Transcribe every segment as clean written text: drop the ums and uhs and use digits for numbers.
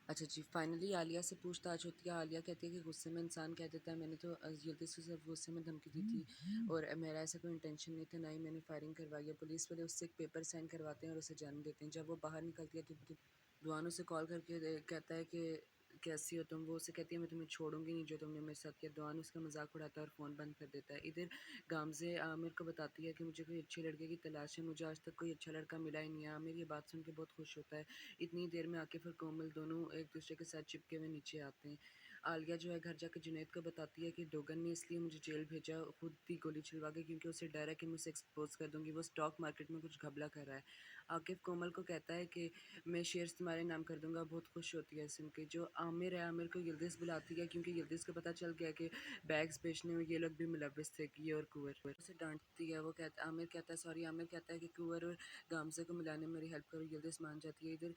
अच्छा जी, फाइनली आलिया से पूछताछ होती है। आलिया कहती है कि गुस्से में इंसान कह देता है मैंने तो यिल्दिज़ को सिर्फ गुस्से में धमकी दी थी और मेरा ऐसा कोई इंटेंशन नहीं था, ना ही मैंने फायरिंग करवाई है। पुलिस वाले उससे एक पेपर साइन करवाते हैं और उसे जाने देते हैं। जब वो बाहर निकलती है तो दुआन उसे कॉल करके कहता है कि कैसी हो तुम? वो उसे कहती है मैं तुम्हें छोड़ूँगी नहीं जो तुमने मेरे साथ किया। दुआन उसका मज़ाक उड़ाता है और फ़ोन बंद कर देता है। इधर गामज़े आमिर को बताती है कि मुझे कोई अच्छे लड़के की तलाश है, मुझे आज तक कोई अच्छा लड़का मिला ही नहीं है। आमिर ये बात सुन के बहुत खुश होता है। इतनी देर में आकिफ़ और कोमल दोनों एक दूसरे के साथ चिपके हुए नीचे आते हैं। आलिया जो है घर जाकर जुनैद को बताती है कि डोगन ने इसलिए मुझे जेल भेजा, खुद ही गोली चलवा के, क्योंकि उसे डर है कि मैं उसे एक्सपोज़ कर दूँगी, वो स्टॉक मार्केट में कुछ घपला कर रहा है। आकिफ़ कोमल को कहता है कि मैं शेयर्स तुम्हारे नाम कर दूँगा, बहुत खुश होती है सुन के। जो आमिर है, आमिर को यिल्दिज़ बुलाती है क्योंकि यिल्दिज़ को पता चल गया कि बैग्स बेचने में ये लोग भी मुलव्वस थे, ये और कुंवर। उसे डाँटती है, वो कहता आमिर कहता है सॉरी आमिर कहता है कि कुंवर और गामज़े को मिलाने में मेरी हेल्प करो, यिल्दिज़ मान जाती है। इधर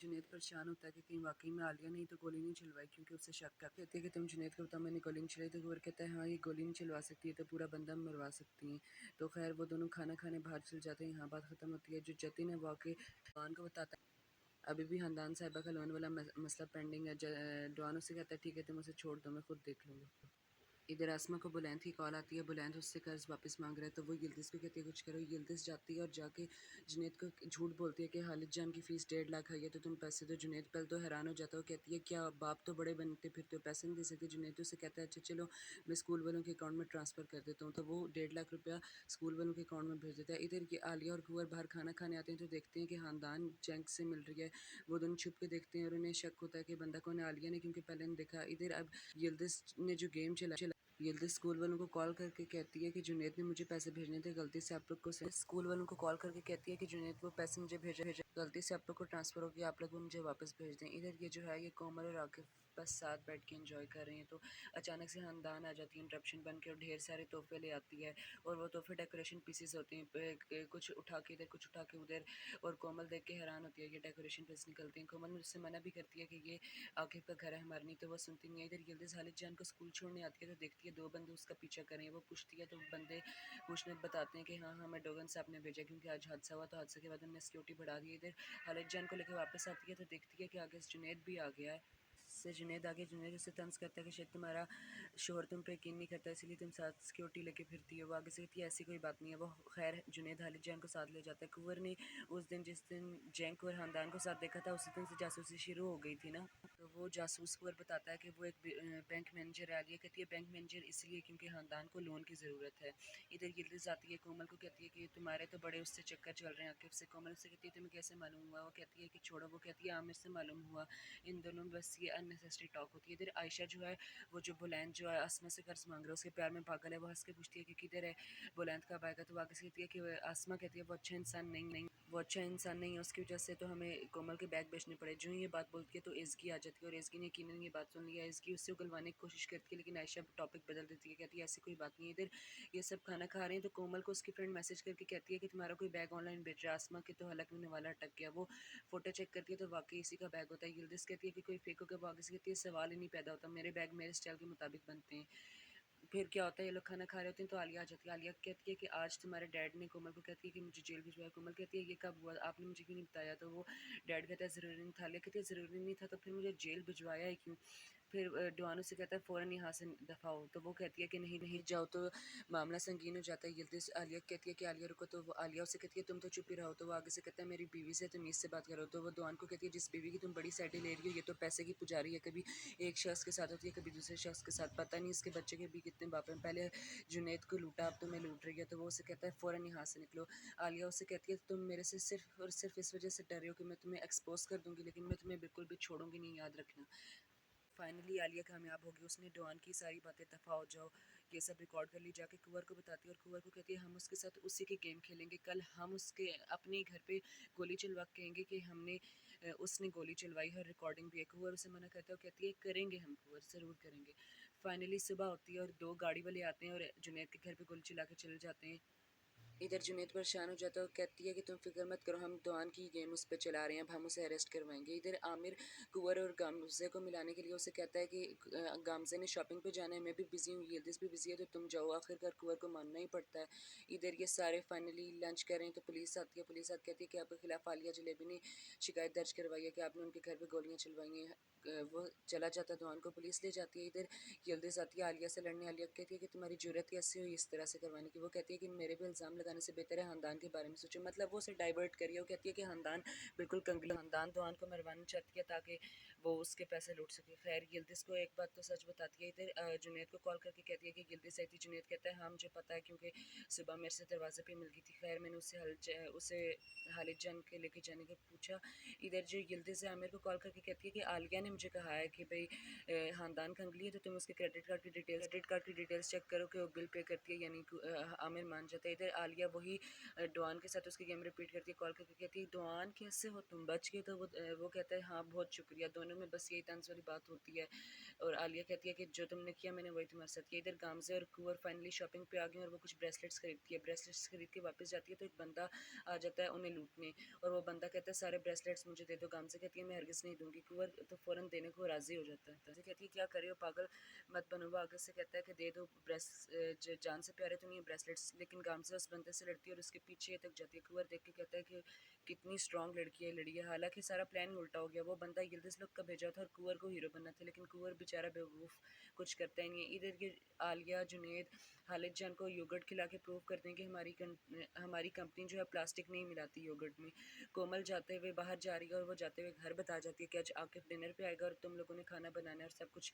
जुनैद परेशान होता है कि कहीं वाक़ई में आलिया ने ही तो गोली नहीं चलवाई, क्योंकि उसे शक कर कहती है कि तुम जुनैद को बताओ मैंने गोली नहीं चलाई, तो कुंवर कहता है हाँ, ये गोली नहीं चलवा सकती है तो पूरा बंदा मरवा सकती हैं। तो खैर वो दोनों खाना खाने बाहर चले जाते हैं, यहाँ बात ख़त्म होती है। जो जतिन है वो आके डॉन को बताता है अभी भी हमदान साहिबा का लोन वाला मसला पेंडिंग है। डॉन उससे कहता है ठीक है तुम उसे छोड़ दो, मैं खुद देख लूँगा। इधर आसमा को बुलैंद की कॉल आती है, बुलैंद उससे कर्ज़ वापस मांग रहा है, तो वो यिल्दिज़ को कहती है कुछ करो। यिल्दिज़ जाती है और जाके जुनैद को झूठ बोलती है कि हालिद जान की फ़ीस 1.5 लाख है तो तुम पैसे दो। जुनैद पहले तो हैरान हो जाता है, वो कहती है क्या बाप तो बड़े बनते फिरते हो, पैसे नहीं दे सकते? जुनैद उसे कहता है अच्छा चलो मैं स्कूल वालों के अकाउंट में ट्रांसफ़र कर देता हूँ, तो वो 1.5 लाख रुपया स्कूल वालों के अकाउंट में भेज देता है। इधर ये आलिया और कुंवर बाहर खाना खाने आते हैं तो देखते हैं कि ख़ानदान जंग से मिल रही है। वो दोनों छुप के देखते हैं और उन्हें शक होता है कि बंदा कौन है, आलिया ने, क्योंकि पहले नहीं देखा। इधर अब यिल्दिज़ ने जो गेम चला यिल्दिज़ स्कूल वालों को कॉल करके कहती है कि जुनैद ने मुझे पैसे भेजने थे, गलती से आप लोग को स्कूल वालों को कॉल करके कहती है कि जुनैद वो पैसे मुझे भेजे गलती से आप लोग को ट्रांसफ़र हो गया, आप लोग वो मुझे वापस भेज दें। इधर ये जो है ये कोमल और आकिफ़ बस साथ बैठ के एंजॉय कर रहे हैं, तो अचानक से खानदान आ जाती है इंटरप्शन बन के और ढेर सारे तोहफे ले आती है। और वो तोहफे डेकोरेशन पीसेस होते हैं, कुछ उठा के इधर कुछ उठा के उधर। और कोमल देख के हैरान होती है, ये डेकोरेशन पीस निकलते हैं। कोमल मुझसे मना भी करती है कि ये आकिफ़ का घर है, हमारा नहीं, तो वो सुनती नहीं है। इधर यिल्दिज़ हालिद जान को स्कूल छोड़ने आती है तो देखती है 2 बंदे उसका पीछा कर रहे हैं। वो पूछती है तो बंदे पूछने बताते हैं कि हाँ, हाँ, मैं डोगन साहब ने भेजा, क्योंकि आज हादसा हुआ, तो हादसे के बाद उन्होंने सिक्योरिटी बढ़ा दी है। इधर हालिद जान को लेके वापस आती है तो देखती है कि आगे से जुनैद भी आ गया है। से जुनैद आगे जुनैद उसे तंज़ करता है कि शायद तुम्हारा शौहर तुम पे यकीन नहीं करता, इसीलिए तुम साथ सिक्योरिटी लेके फिरती हो। वो आगे से कहती है ऐसी कोई बात नहीं है। वो खैर जुनैद हालिद जान को साथ ले जाता है। कुंवर ने उस दिन जिस दिन जैंक और खानदान को साथ देखा था उसी दिन से जासूसी शुरू हो गई थी ना, तो वो जासूस कुंवर बताता है कि वो एक बैंक मैनेजर है। आलिया कहती है बैंक मैनेजर इसलिए क्योंकि खानदान को लोन की ज़रूरत है। इधर यिल्दिज़ आती है, कोमल को कहती है कि तुम्हारे तो बड़े उससे चक्कर चल रहे हैं आकिफ़ से। कोमल से कहती है तुम्हें कैसे मालूम हुआ? वो कहती है कि छोड़ो, वो कहती है आमिर से मालूम हुआ। इन दोनों में बस ये अननेसेसरी टॉक होती है। इधर आयशा जो है वो जो बुलैंद जो है आसमा से कर्ज मांग रहा है, उसके प्यार में पागल है। वो हंस के पूछती है कि किधर है बुलैंद कब आएगा? तो वो आगे से कहती है कि आसमा कहती है वो अच्छा इंसान नहीं, वो अच्छा इंसान नहीं है, उसकी वजह से तो हमें कोमल के बैग बेचने पड़े। जो ये बात बोलती है तो एज़गी आ जाती है और एज़गी ने यकीनन ये बात सुन लिया। एज़गी उससे उगलवाने की कोशिश करती है लेकिन आयशा टॉपिक बदल देती है, कहती है ऐसी कोई बात नहीं है। इधर ये सब खाना खा रहे हैं तो कोमल को उसकी फ्रेंड मैसेज करके कहती है कि तुम्हारा कोई बैग ऑनलाइन बेच रहा है। आसमा के तो हलक में वाला अटक गया। वो फ़ोटो चेक करती है तो वाक़ई इसी का बैग होता है। यिल्दिज़ कहती है कि कोई फ़ेक होगा, वो आगे से कहती है सवाल ही नहीं पैदा होता, मेरे बैग मेरे स्टाइल के मुताबिक बनते हैं। फिर क्या होता है, ये लोग खाना खा रहे होते हैं तो आलिया आ जाती है। आलिया कहती है कि आज तुम्हारे डैड ने, कोमल को कहती है कि मुझे जेल भिजवाया। कोमल कहती है ये कब हुआ, आपने मुझे क्यों नहीं बताया? तो वो डैड कहता है ज़रूरी नहीं था। आलिया कहती है ज़रूरी नहीं था तो फिर मुझे जेल भिजवाया ही क्यों? फिर डुआनो से कहता है फ़ौरन यहाँ से दफ़ा हो, तो वो कहती है कि नहीं नहीं जाओ तो मामला संगीन हो जाता है। यिल्दिज़ आलिया कहती है कि आलिया रुको, तो वो आलिया उसे कहती है तुम तो चुप ही रहो, तो वो आगे से कहता है मेरी बीवी से तमीज़ से बात करो। तो वो डुआन को कहती है जिस बीवी की तुम बड़ी साइडें ले रही हो ये तो पैसे की पुजारी है, कभी एक शख्स के साथ होती है कभी दूसरे शख्स के साथ, पता नहीं इसके बच्चे के भी कितने बाप हैं। पहले जुनैद को लूटा, अब तुम्हें लूट रही है। तो वो उसे कहता है फ़ौरन यहाँ से निकलो। आलिया उसे कहती है तुम मेरे से सिर्फ़ और सिर्फ़ इस वजह से डर रहे हो कि मैं तुम्हें एक्सपोज़ कर दूँगी, लेकिन मैं तुम्हें बिल्कुल भी छोड़ूँगी नहीं, याद रखना। फाइनली आलिया कामयाब होगी, उसने डॉन की सारी बातें दफ़ा हो जाओ ये सब रिकॉर्ड कर ली, जाके कुंवर को बताती है और कुंवर को कहती है हम उसके साथ उसी की गेम खेलेंगे, कल हम उसके अपने ही घर पे गोली चलवा के कहेंगे कि हमने उसने गोली चलवाई है, रिकॉर्डिंग भी है। कुंवर उसे मना करता है, वो कहती है करेंगे हम कुंवर, ज़रूर करेंगे। फाइनली सुबह होती है और 2 गाड़ी वाले आते हैं और जुनैद के घर पे गोली चला के चले जाते हैं। इधर जुनैद परेशान हो जाता है और कहती है कि तुम फिक्र मत करो, हम डॉन की गेम उस पर चला रहे हैं, अब हम उसे अरेस्ट करवाएंगे। इधर आमिर कुंवर और गामजे को मिलाने के लिए उसे कहता है कि गामजे ने शॉपिंग पे जाना है, मैं भी बिजी हूँ, यिल्दिज़ भी बिजी है, तो तुम जाओ। आखिरकार कुंवर को मानना ही पड़ता है। इधर ये सारे फाइनली लंच कर रहे हैं तो पुलिस आती है। पुलिस आती कहती है कि आपके खिलाफ आलिया जलेबी ने शिकायत दर्ज करवाई है कि आपने उनके घर पर गोलियाँ चलवाई हैं। वो चला जाता है, डॉन को पुलिस ले जाती है। इधर यिल्दिज़ आती है आलिया से लड़ने। आलिया कहती है कि तुम्हारी जुर्रत कैसे हुई इस तरह से करवाने की। वो कहती है कि मेरे पे इल्ज़ाम लगाने से बेहतर है खानदान के बारे में सोचो। मतलब वो उसे डाइवर्ट करिए। वो कहती है कि खानदान बिल्कुल कंगली, खानदान डॉन को मरवाना चाहती है ताकि वो उसके पैसे लूट सके। खैर यिल्दिज़ को एक बात तो सच बताती है। इधर जुनैद को कॉल करके कहती है कि यिल्दिज़ आई थी। जुनैद कहता है हाँ मुझे पता है, क्योंकि सुबह मेरे से दरवाजे पे मिल गई थी। खैर मैंने उसे हालिद जान के लेके जाने का पूछा। इधर जो यिल्दिज़ है आमिर को कॉल करके कहती है कि आलिया ने मुझे कहा है कि भाई ख़ानदान कंगली है, तो तुम उसके क्रेडिट कार्ड की डिटेल्स चेक करो कि वो बिल पे करती है, यानी आमिर मान जाता है। इधर आलिया वही डॉन के साथ उसकी गेम रिपीट करती है। कॉल करके कहती है डॉन कैसे हो तुम, बच गए? तो वो कहता है हाँ बहुत शुक्रिया। दोनों में बस यही तंज वाली बात होती है और आलिया कहती है कि जो तुमने किया मैंने वही तुम्हारे साथ किया। इधर गामजे और कुंवर फाइनली शॉपिंग पे आ गए और वो कुछ ब्रेसलेट्स खरीदती है। ब्रेसलेट्स खरीद के वापस जाती है तो एक बंदा आ जाता है उन्हें लूटने, और वो बंदा कहता है सारे ब्रेसलेट्स मुझे दे दो। गामजे कहती है मैं हरगिज़ नहीं दूंगी। कुंवर तो फ़ौरन देने को राज़ी हो जाता है। गामजे कहती है क्या कर रहे हो पागल, मत बनो। वो आगे से कहता है कि दे दो जान से प्यारे तो नहीं है ब्रेसलेट्स। लेकिन गामजे उस बंदे से लड़ती है और उसके पीछे तक जाती है। कुंवर देख के कहता है कि कितनी स्ट्रांग लड़की है लड़ी है। हालांकि सारा प्लान उल्टा हो गया। वो बंदा यिल्दिज़ लोग का भेजा था और कुंवर को हीरो बनना था, लेकिन कुंवर बेचारा बेवकूफ़ कुछ करता ही नहीं है। इधर ये आलिया जुनैद खालिद जान को योगर्ट खिला के प्रूव करते हैं कि हमारी कंपनी जो है प्लास्टिक नहीं मिलाती योगर्ट में। कोमल जाते हुए बाहर जा रही है और वो जाते हुए घर बता जाती है कि आज आकिब डिनर पे आएगा और तुम लोगों ने खाना बनाना है और सब कुछ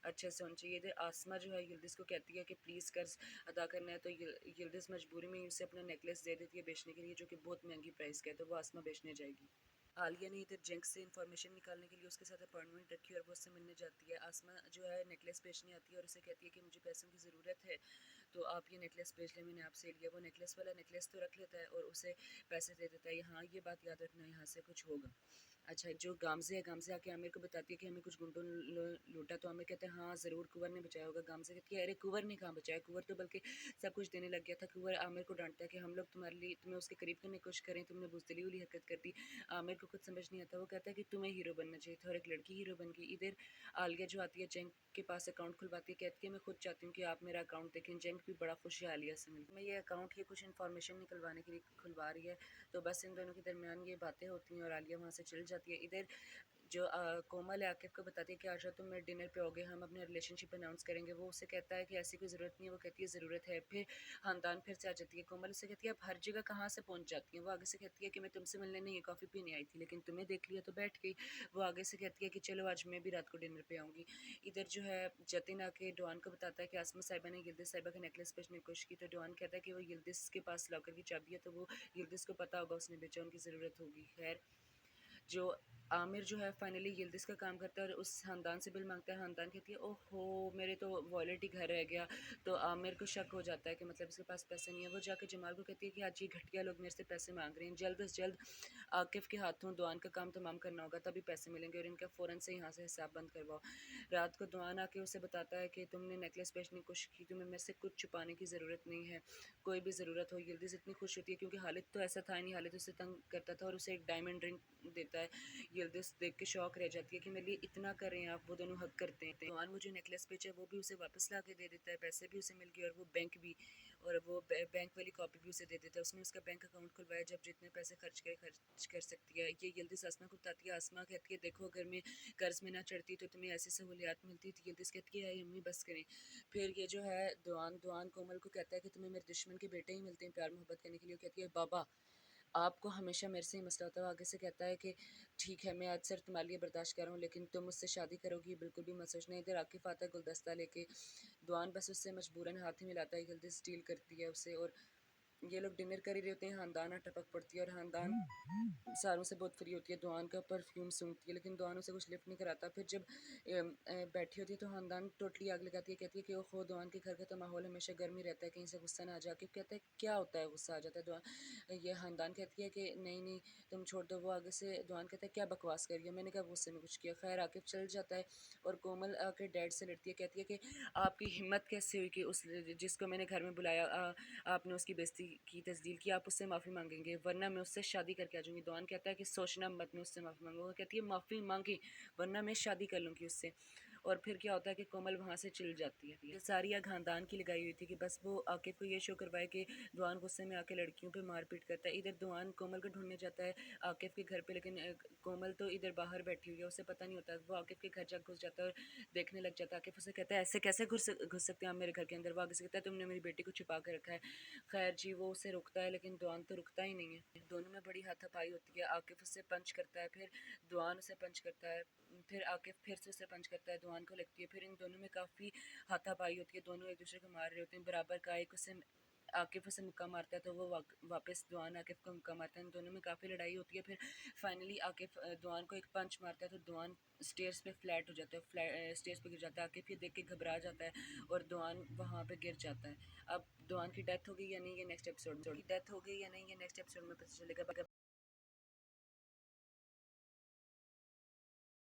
अच्छे से होना चाहिए। इधर आसमा जो है यिल्दिज़ को कहती है कि प्लीज़ कर्ज अदा करना है, तो यिल्दिज़ मजबूरी में उसे अपना नेकलेस दे देती है बेचने के लिए, जो कि बहुत महंगी प्राइस का है, तो वो आसमा बेचने जाएगी। आलिया ने इधर जेंक से इन्फॉर्मेशन निकालने के लिए उसके साथ अपॉइंटमेंट रखी और वो उससे मिलने जाती है। आसमा जो है नेकलेस बेचने आती है और उसे कहती है कि मुझे पैसों की ज़रूरत है, तो आप ये नेकलेस बेच लें, मैंने आपसे लिया। वो नेकलेस वाला नेकलेस तो रख लेता है और उसे पैसे दे देता है। हाँ ये बात याद रखना, यहाँ से कुछ होगा। अच्छा जो गामज़े है, गामज़े आके आमिर को बताती है कि हमें कुछ गुंडों ने लूटा, तो आमिर कहते हैं हाँ ज़रूर कुंवर ने बचाया होगा। गामज़े कहती है अरे कुंवर ने कहाँ बचाया, कुंवर तो बल्कि सब कुछ देने लग गया था। कुंवर आमिर को डांटता है कि हम लोग तुम्हारे लिए तुम्हें उसके करीब करने की कोशिश करें, तुमने बुज़दिली वाली हरकत कर दी। आमिर को कुछ समझ नहीं आता। वो कहता है कि तुम्हें हीरो बनना चाहिए था और एक लड़की हीरो बन गई। इधर आलिया जो आती है जेंक के पास अकाउंट खुलवाती है, कहती है मैं खुद चाहती हूँ कि आप मेरा अकाउंट देखें। जेंक भी बड़ा खुश है आलिया से मिलकर। मैं ये अकाउंट ये कुछ इन्फॉर्मेशन निकलवाने के लिए खुलवा रही है, तो बस इन दोनों के दरमियान ये बातें होती हैं और आलिया वहाँ से चल जाती है। इधर जो कोमल है आकिब को बताती है कि आज रात तुम मेरे डिनर पे आओगे, हम अपने रिलेशनशिप अनाउंस करेंगे। वो उसे कहता है कि ऐसी कोई ज़रूरत नहीं है। वो कहती है ज़रूरत है। फिर खानदान फिर से आ जाती है। कोमल उसे कहती है आप हर जगह कहाँ से पहुँच जाती हैं। वो आगे से कहती है कि मैं तुमसे मिलने नहीं कॉफ़ी पीने आई थी, लेकिन तुम्हें देख लिया तो बैठ गई। वो आगे से कहती है कि चलो आज मैं भी रात को डिनर पे आऊँगी। इधर जो है जतिन आके डॉन को बताता है कि आसमा साहिबा ने यिल्दिज़ साहिबा का नेकलेस बेचने की कोशिश की, तो डॉन कहता है कि वो यिल्दिज़ के पास लॉकर की चाबी है, तो वो यिल्दिज़ को पता होगा उसने बेचा, उनकी ज़रूरत होगी। खैर जो आमिर जो है फाइनली यिल्दिज़ का काम करता है और उस खानदान से बिल मांगता है। खानदान कहती है ओहो मेरे तो वॉलेट ही घर रह गया, तो आमिर को शक हो जाता है कि मतलब इसके पास पैसे नहीं है। वो जाके जमाल को कहती है कि आज ये घटिया लोग मेरे से पैसे मांग रहे हैं, जल्द से जल्द आकिफ के हाथों दुआन का काम तमाम करना होगा, तभी पैसे मिलेंगे और इनका फ़ौरन से यहाँ से हिसाब बंद करवाओ। रात को दुआन आके उसे बताता है कि तुमने नेकलेस बेचने की कोशिश की, तुम्हें मेरे से कुछ छुपाने की ज़रूरत नहीं है, कोई भी ज़रूरत हो। यिल्दिज़ इतनी खुश होती है क्योंकि हालिद तो ऐसा था ही नहीं, हालिद उसे तंग करता था और उसे एक डायमंड रिंग देता है। यिल्दिज़ देख के शौक रह जाती है कि मेरे लिए इतना कर रहे हैं आप। वो दोनों हक करते हैं। दुआन वो जो नेकलेस बेचा है वो भी उसे वापस ला के दे देता है, पैसे भी उसे मिल गए और वो बैंक भी, और वो बैंक वाली कॉपी भी उसे दे देता है। उसने उसका बैंक अकाउंट खुलवाया, जब जितने पैसे खर्च कर सकती है। ये यिल्दिज़ आसमा को बताती है। आसमा कहती है देखो अगर मैं कर्ज में ना चढ़ती तो तुम्हें ऐसी सहूलियात मिलती थी। यिल्दिज़ कहती है अम्मी बस करें। फिर ये जो है दुआन दुआन कोमल को कहता है कि तुम्हें मेरे दुश्मन के बेटे ही मिलते हैं प्यार मोहब्बत करने के लिए। वो कहती है बाबा आपको हमेशा मेरे से ही मसला होता है। वो आगे से कहता है कि ठीक है मैं आज सिर्फ तुम्हारे लिए बर्दाश्त कर रहा हूँ, लेकिन तुम मुझसे शादी करोगी बिल्कुल भी मत सोचना। इधर आकिफ आता है गुलदस्ता लेके। दुआन बस उससे मजबूरन हाथ ही मिलाता है, जल्दी स्टील करती है उसे और ये लोग डिनर कर ही रहे होते हैं। खानदान टपक पड़ती है और खानदान सारों से बहुत फ्री होती है। दुआन का परफ्यूम सूंघती है, लेकिन दुआन उसे कुछ लिफ्ट नहीं कराता। फिर जब बैठी होती है तो खानदान टोटली आग लगाती है, कहती है कि ओहो दुआन के घर का तो माहौल हमेशा गर्म ही रहता है, कहीं से गुस्सा ना आ जाए। कहता है क्या होता है गुस्सा आ जाता है दुआन। ये खानदान कहती है कि नहीं नहीं तुम छोड़ दो। वो आगे से दुआन कहता है क्या बकवास कर रही है, मैंने कहा गुस्से में कुछ किया। खैर आकिब चल जाता है और कोमल आके डैड से लड़ती है, कहती है कि आपकी हिम्मत कैसे हुई कि उस जिसको मैंने घर में बुलाया आपने उसकी बेइज्जती की तस्दील कि आप उससे माफ़ी मांगेंगे वरना मैं उससे शादी करके आ जाऊँगी। दुआन कहता है कि सोचना मत मैं उससे माफ़ी मांगूंगा। वो कहती है माफ़ी मांगी वरना मैं शादी कर लूँगी उससे। और फिर क्या होता है कि कोमल वहाँ से चली जाती है। ये सारी आग खानदान की लगाई हुई थी कि बस वो आकिब को ये शो करवाए कि दुआन गुस्से में आके लड़कियों पे मारपीट करता है। इधर दुआन कोमल को ढूंढने जाता है आकिब के घर पे, लेकिन कोमल तो इधर बाहर बैठी हुई है, उसे पता नहीं होता। वो आकिब के घर जा घुस जाता है और देखने लग जाता है। आकिब उसे कहता है ऐसे कैसे घुस सकते हैं आप मेरे घर के अंदर। वो आगे से कहता है तुमने मेरी बेटी को छुपा कर रखा है। खैर जी वो उसे रुकता है लेकिन दुआन तो रुकता ही नहीं है। दोनों में बड़ी हाथापाई होती है। आकिब उससे पंच करता है, फिर दुआन उसे पंच करता है, फिर आकिब फिर से उसे पंच करता है, दुआन को लगती है। फिर इन दोनों में काफ़ी हाथापाई होती है, दोनों एक दूसरे को मार रहे होते हैं बराबर का। एक उसे आकिब उसे मुक्का मारता है तो वो वापस दुआन आकिब को मुक्का मारता है। इन दोनों में काफ़ी लड़ाई होती है। फिर फाइनली आकिब दुआन को एक पंच मारता है तो दुआन स्टेयर्स पे फ्लैट हो जाता है, स्टेयर्स पे गिर जाता है। आकिब ये देख के घबरा जाता है और दुआन वहाँ पे गिर जाता है। अब दुआन की डेथ हो गई या नहीं ये नेक्स्ट एपिसोड में, डेथ हो गई या नहीं ये नेक्स्ट एपिसोड में पता चलेगा।